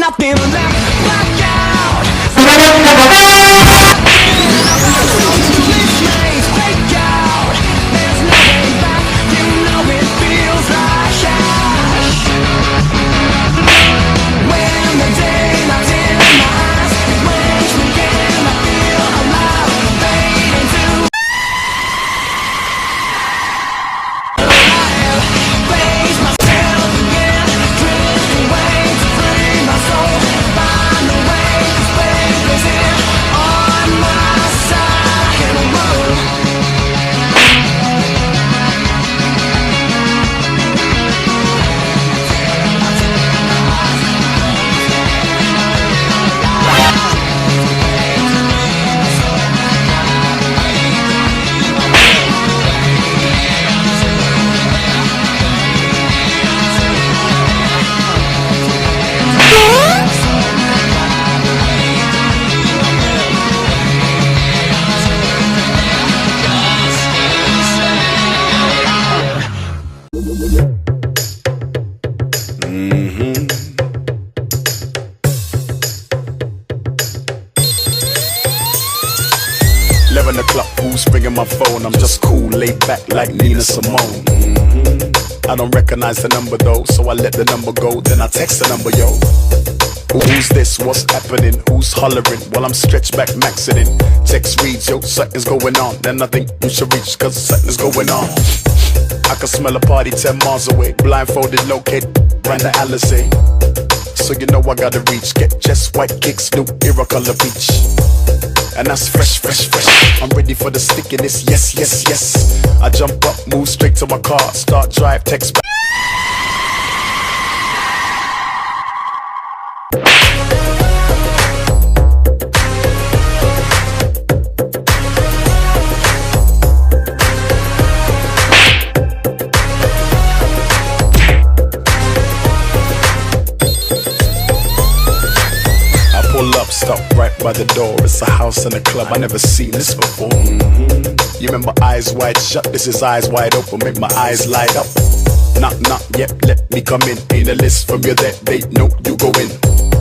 nothing left. Blackout. This maze break out. There's no way back. You know it feels like cash. When the daylight's in my eyes, it wakes me again. I feel alive, fading to life. Face myself again, drifting away to free my soul. Find a way, 'cause faith is here on my side. Can I move? O'clock, who's ringing my phone? I'm just cool, laid back like Nina Simone. I don't recognize the number though, so I let the number go, then I text the number, yo. Who's this? What's happening? Who's hollering? While I'm stretched back, maxing it. Text reads, yo, something's going on. Then I think you should reach, cause something's going on. I can smell a party 10 miles away. Blindfolded, locate, round the Alizé. So you know I gotta reach. Get just white kicks, new era color peach. And that's fresh, fresh, fresh. I'm ready for the stickiness, yes, yes, yes. I jump up, move straight to my car, start drive, text back. Pull up, stop right by the door. It's a house and a club, I never seen this before. You remember eyes wide shut, this is eyes wide open. Make my eyes light up. Knock, knock, yep, let me come in. Ain't a list from your that date, no, you go in.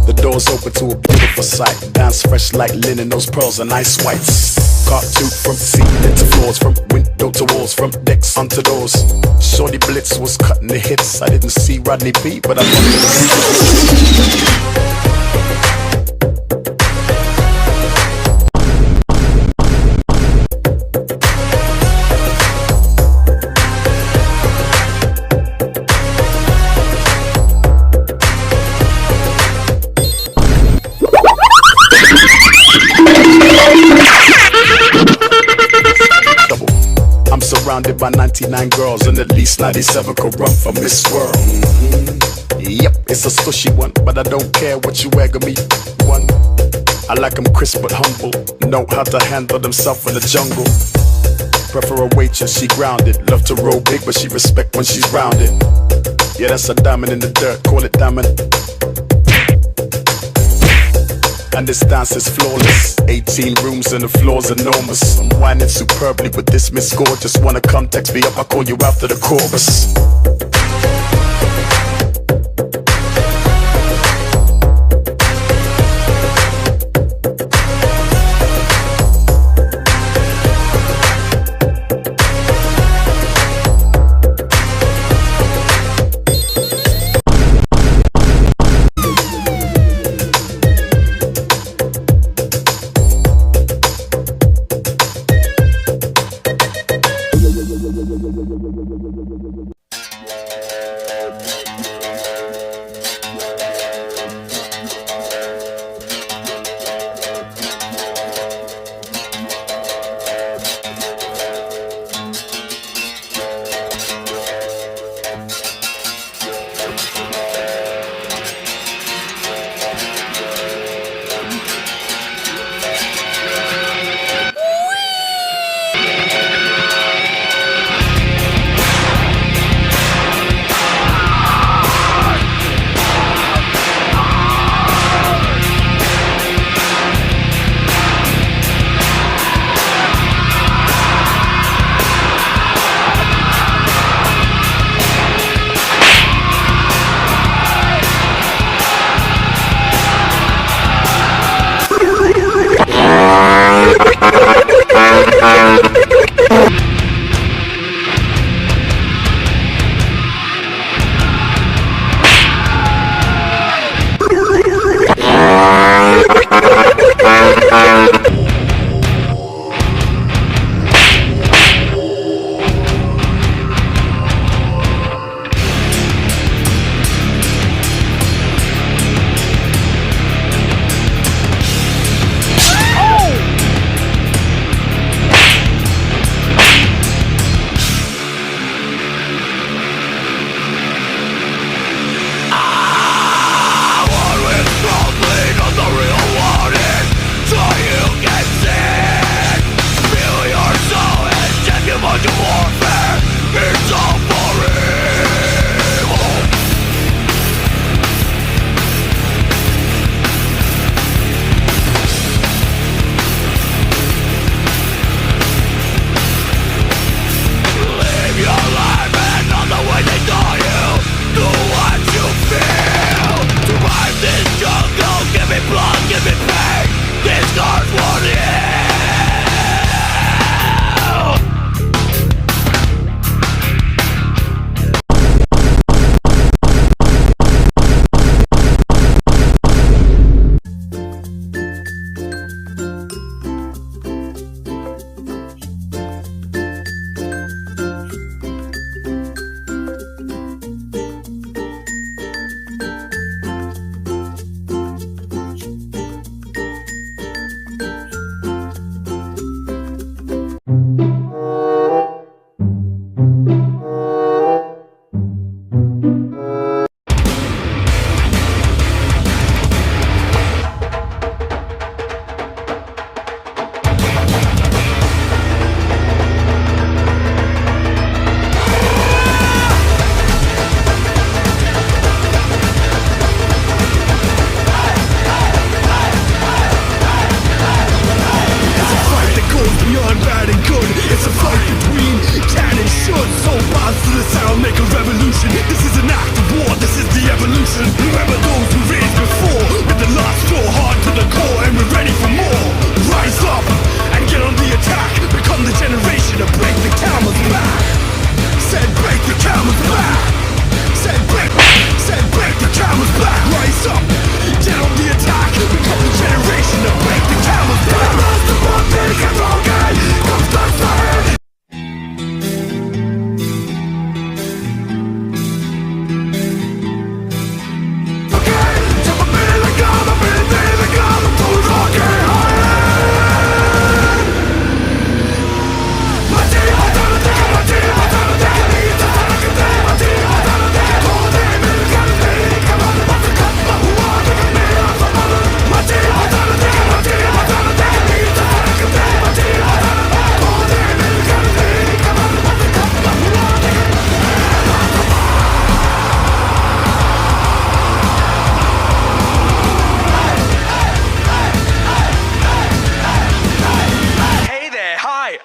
The door's open to a beautiful sight. Dance fresh like linen, those pearls are nice whites. Cartoon from ceiling to floors, from window to walls, from decks onto doors. Shorty Blitz was cutting the hits. I didn't see Rodney P, but I wanted to see. Surrounded by 99 girls and at least 97 could run from this world. Yep, it's a slushy one, but I don't care what you egg me one. I like them crisp but humble, know how to handle themselves in the jungle. Prefer a waitress, she grounded. Love to roll big, but she respect when she's rounded. Yeah, that's a diamond in the dirt, call it diamond. And this dance is flawless. 18 rooms and the floor's enormous. I'm whining superbly with this Miss Gorgeous. Wanna come, text me up, I'll call you after the chorus.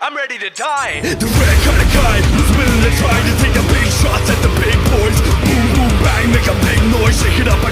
I'm ready to die. The red kind of guy who's willing to try to take a big shot at the big boys. Boom, boom, bang, make a big noise, shake it up.